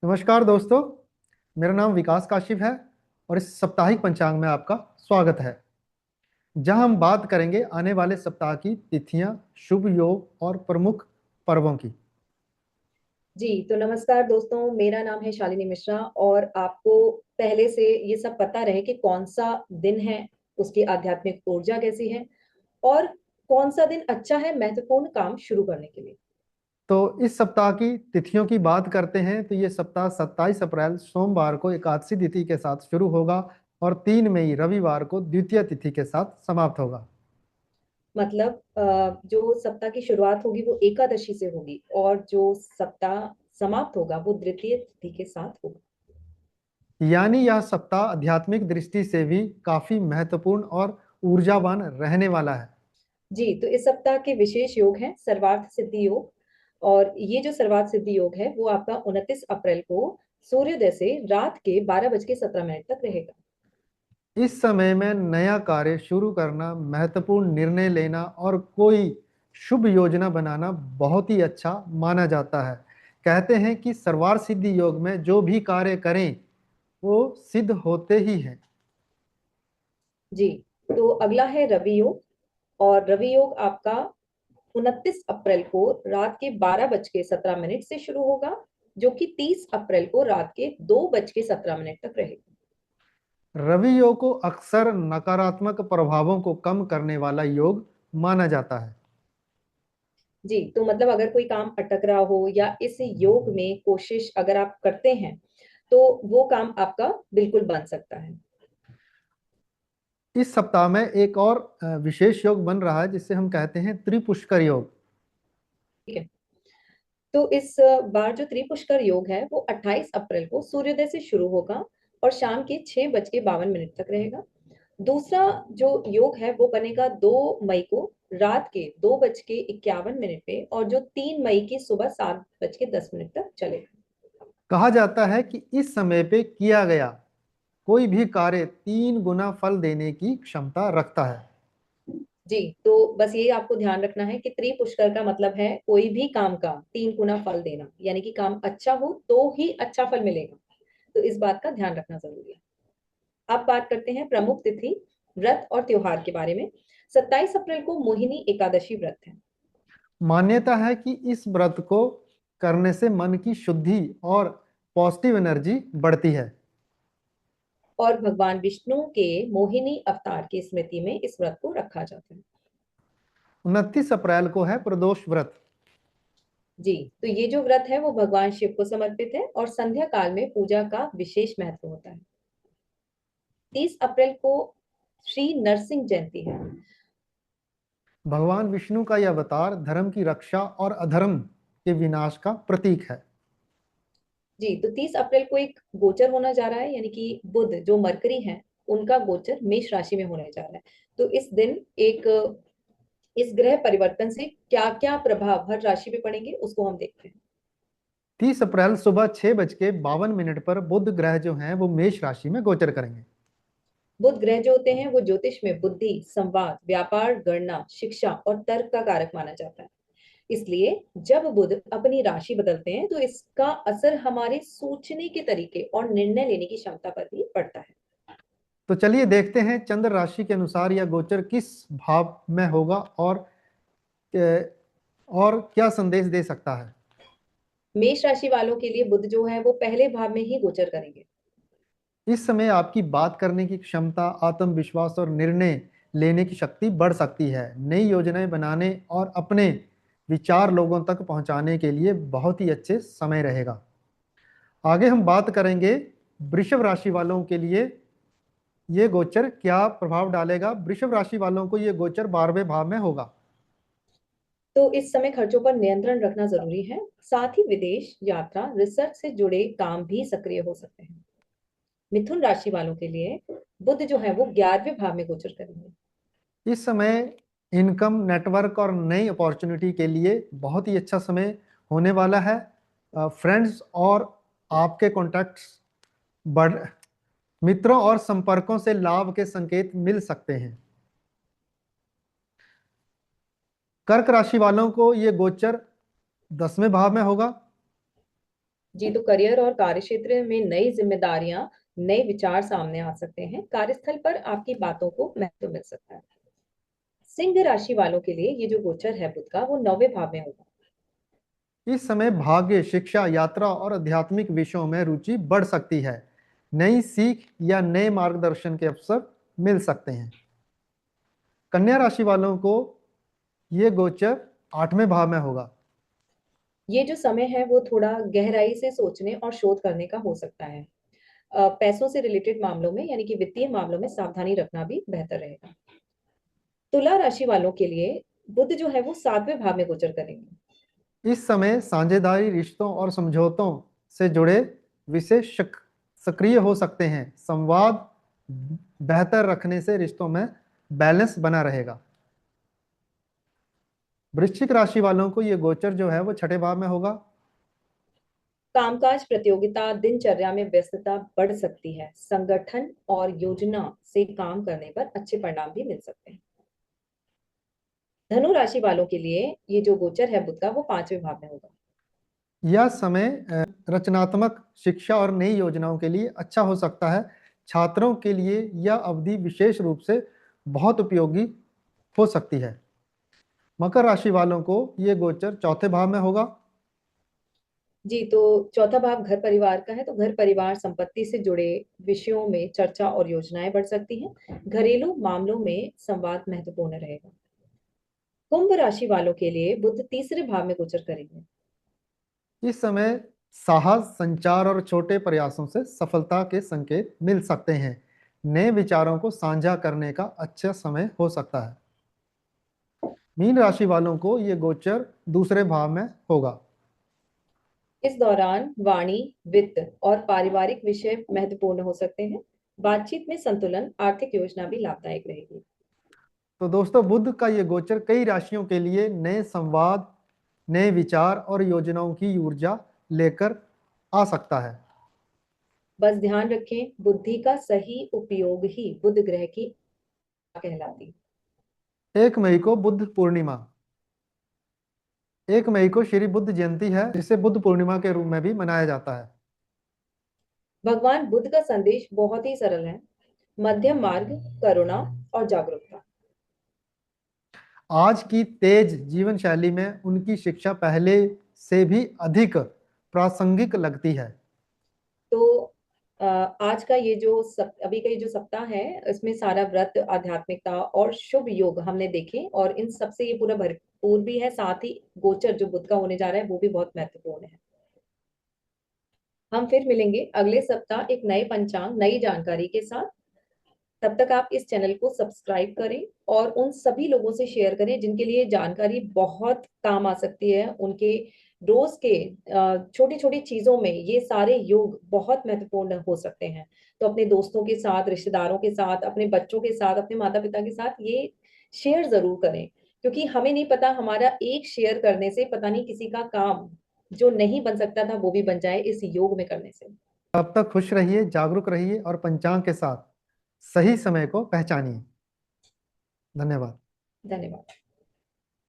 नमस्कार दोस्तों। मेरा नाम विकास काशिप है और इस साप्ताहिक पंचांग में आपका स्वागत है, जहां हम बात करेंगे आने वाले सप्ताह की तिथियां, शुभ योग और प्रमुख पर्वों की। जी तो नमस्कार दोस्तों, मेरा नाम है शालिनी मिश्रा। और आपको पहले से ये सब पता रहे कि कौन सा दिन है, उसकी आध्यात्मिक ऊर्जा कैसी है और कौन सा दिन अच्छा है महत्वपूर्ण काम शुरू करने के लिए। तो इस सप्ताह की तिथियों की बात करते हैं तो ये सप्ताह 27 अप्रैल सोमवार को एकादशी तिथि के साथ शुरू होगा और 3 मई रविवार को द्वितीय तिथि के साथ समाप्त होगा। मतलब जो सप्ताह की शुरुआत होगी वो एकादशी से होगी और जो सप्ताह समाप्त होगा वो द्वितीय तिथि के साथ होगा। यानी यह सप्ताह आध्यात्मिक दृष्टि से भी काफी महत्वपूर्ण और ऊर्जावान रहने वाला है। जी तो इस सप्ताह के विशेष योग हैं सर्वार्थ सिद्धि योग। और ये जो सर्वार्थ सिद्धि योग है वो आपका 29 अप्रैल को सूर्योदय से रात के 12:17 तक रहेगा। इस समय में नया कार्य शुरू करना, महत्वपूर्ण निर्णय लेना और कोई शुभ योजना बनाना बहुत ही अच्छा माना जाता है। कहते हैं कि सर्वार सिद्धि योग में जो भी कार्य करें वो सिद्ध होते ही हैं। जी तो अगला है रवि योग। और रवि योग आपका 29 अप्रैल को रात के 12:17 से शुरू होगा, जो कि 30 अप्रैल को रात के 2:17 तक रहेगा। रवि योग को अक्सर नकारात्मक प्रभावों को कम करने वाला योग माना जाता है। जी तो मतलब अगर कोई काम अटक रहा हो या इस योग में कोशिश अगर आप करते हैं तो वो काम आपका बिल्कुल बन सकता है। इस सप्ताह में एक और विशेष योग बन रहा है जिसे हम कहते हैं त्रिपुष्कर योग। ठीक है। तो इस बार जो त्रिपुष्कर योग है वो 28 अप्रैल को सूर्योदय से शुरू होगा और शाम के 6:52 तक रहेगा। दूसरा जो योग है वो बनेगा 2 मई को रात के 2:51 पे, और जो 3 मई की सुबह 7:10 तक चलेगा। कहा जाता है कि इस समय पे किया गया कोई भी कार्य 3 गुना फल देने की क्षमता रखता है। जी तो बस ये आपको ध्यान रखना है कि त्रिपुष्कर का मतलब है कोई भी काम का 3 गुना फल देना, यानी कि काम अच्छा हो तो ही अच्छा फल मिलेगा। तो इस बात का ध्यान रखना जरूरी है। अब बात करते हैं प्रमुख तिथि, व्रत और त्योहार के बारे में। 27 अप्रैल को मोहिनी एकादशी व्रत है। मान्यता है कि इस व्रत को करने से मन की शुद्धि और पॉजिटिव एनर्जी बढ़ती है। और भगवान विष्णु के मोहिनी अवतार की स्मृति में इस व्रत को रखा जाता है। 29 अप्रैल को है प्रदोष व्रत। जी तो ये जो व्रत है वो भगवान शिव को समर्पित है और संध्या काल में पूजा का विशेष महत्व होता है। 30 अप्रैल को श्री नरसिंह जयंती है। भगवान विष्णु का यह अवतार धर्म की रक्षा और अधर्म के विनाश का प्रतीक है। जी तो 30 अप्रैल को एक गोचर होना जा रहा है, यानी कि बुध जो मरकरी है उनका गोचर मेष राशि में होने जा रहा है। तो इस दिन एक इस ग्रह परिवर्तन से क्या क्या प्रभाव हर राशि पे पड़ेंगे उसको हम देखते हैं। 30 अप्रैल सुबह 6:52 पर बुध ग्रह जो हैं वो मेष राशि में गोचर करेंगे। बुध ग्रह जो होते हैं वो ज्योतिष में बुद्धि, संवाद, व्यापार, गणना, शिक्षा और तर्क का कारक माना जाता है। इसलिए जब बुध अपनी राशि बदलते हैं तो इसका असर हमारे सोचने के तरीके और निर्णय लेने की क्षमता पर भी पड़ता है। तो चलिए देखते हैं चंद्र राशि के अनुसार यह गोचर किस भाव में होगा और क्या संदेश दे सकता है। मेष राशि वालों के लिए बुध जो है वो पहले भाव में ही गोचर करेंगे। इस समय आपकी बात करने की क्षमता, आत्मविश्वास और निर्णय लेने की शक्ति बढ़ सकती है। नई योजनाएं बनाने और अपने विचार लोगों तक पहुंचाने के लिए बहुत ही अच्छे समय रहेगा। आगे हम बात करेंगे वृषभ राशि वालों के लिए ये गोचर क्या प्रभाव डालेगा। वृषभ राशि वालों को ये गोचर 12वें भाव में होगा। तो इस समय खर्चों पर नियंत्रण रखना जरूरी है। साथ ही विदेश यात्रा, रिसर्च से जुड़े काम भी सक्रिय हो सकते हैं। मिथुन राशि वालों के लिए बुध जो है वो 11वें भाव में गोचर करेंगे। इस समय इनकम, नेटवर्क और नई अपॉर्चुनिटी के लिए बहुत ही अच्छा समय होने वाला है। फ्रेंड्स और आपके कॉन्टैक्ट्स बढ़ मित्रों और संपर्कों से लाभ के संकेत मिल सकते हैं। कर्क राशि वालों को ये गोचर 10वें भाव में होगा। जी, तो करियर और कार्यक्षेत्र में नई जिम्मेदारियां, नए विचार सामने आ सकते हैं। कार्यस्थल पर आपकी बातों को महत्व मिल सकता है। सिंह राशि वालों के लिए ये जो गोचर है बुध का, वो 9वें भाव में होगा। इस समय भाग्य, शिक्षा, यात्रा और आध्यात्मिक विषयों में रुचि बढ़ सकती है। नई सीख या नए मार्गदर्शन के अवसर मिल सकते हैं। कन्या राशि वालों को ये गोचर 8वें भाव में होगा। ये जो समय है वो थोड़ा गहराई से सोचने और शोध करने का हो सकता है। पैसों से रिलेटेड मामलों में, यानी कि वित्तीय मामलों में सावधानी रखना भी बेहतर रहेगा। तुला राशि वालों के लिए बुध जो है वो 7वें भाव में गोचर करेंगे। इस समय साझेदारी, रिश्तों और समझौतों से जुड़े विषय सक्रिय हो सकते हैं। संवाद बेहतर रखने से रिश्तों में बैलेंस बना रहेगा। वृश्चिक राशि वालों को ये गोचर जो है वो 6ठे भाव में होगा। कामकाज, प्रतियोगिता, दिनचर्या में व्यस्तता बढ़ सकती है। संगठन और योजना से काम करने पर अच्छे परिणाम भी मिल सकते हैं। धनु राशि वालों के लिए ये जो गोचर है बुध का, वो 5वें भाव में होगा। यह समय रचनात्मक शिक्षा और नई योजनाओं के लिए अच्छा हो सकता है। छात्रों के लिए यह अवधि विशेष रूप से बहुत उपयोगी हो सकती है। मकर राशि वालों को ये गोचर 4थे भाव में होगा। जी, तो चौथा भाव घर परिवार का है, तो घर परिवार संपत्ति से जुड़े विषयों में चर्चा और योजनाएं बढ़ सकती हैं। घरेलू मामलों में संवाद महत्वपूर्ण रहेगा। कुंभ राशि वालों के लिए बुध 3रे भाव में गोचर करेंगे। इस समय साहस, संचार और छोटे प्रयासों से सफलता के संकेत मिल सकते हैं। नए विचारों को साझा करने का अच्छा समय हो सकता है। मीन राशि वालों को ये गोचर 2रे भाव में होगा। इस दौरान वाणी, वित्त और पारिवारिक विषय महत्वपूर्ण हो सकते हैं। बातचीत में संतुलन, आर्थिक योजना भी लाभदायक रहेगी। तो दोस्तों, बुध का ये गोचर कई राशियों के लिए नए संवाद, नए विचार और योजनाओं की ऊर्जा लेकर आ सकता है। बस ध्यान रखें, बुद्धि का सही उपयोग ही बुध ग्रह की कहलाती। 1 मई को बुद्ध पूर्णिमा। 1 मई को श्री बुद्ध जयंती है, जिसे बुद्ध पूर्णिमा के रूप में भी मनाया जाता है। भगवान बुद्ध का संदेश बहुत ही सरल है। मध्यम मार्ग, करुणा और जागरूकता। आज की तेज जीवन शैली में उनकी शिक्षा पहले से भी अधिक प्रासंगिक लगती है। तो आज का ये जो अभी का ये जो सप्ताह है, इसमें सारा व्रत, आध्यात्मिकता और शुभ योग हमने देखे, और इन सबसे ये पूरा भरपूर भी है। साथ ही गोचर जो बुध का होने जा रहा है वो भी बहुत महत्वपूर्ण है। हम फिर मिलेंगे अगले सप्ताह एक नए पंचांग, नई जानकारी के साथ। तब तक आप इस चैनल को सब्सक्राइब करें और उन सभी लोगों से शेयर करें जिनके लिए जानकारी बहुत काम आ सकती है। उनके रोज के छोटी छोटी चीजों में ये सारे योग बहुत महत्वपूर्ण हो सकते हैं। तो अपने दोस्तों के साथ, रिश्तेदारों के साथ, अपने बच्चों के साथ, अपने माता पिता के साथ ये शेयर जरूर करें, क्योंकि हमें नहीं पता, हमारा एक शेयर करने से पता नहीं किसी का काम जो नहीं बन सकता था वो भी बन जाए इस योग में करने से। तब तक खुश रहिए, जागरूक रहिए और पंचांग के साथ सही समय को पहचानिए। धन्यवाद। धन्यवाद।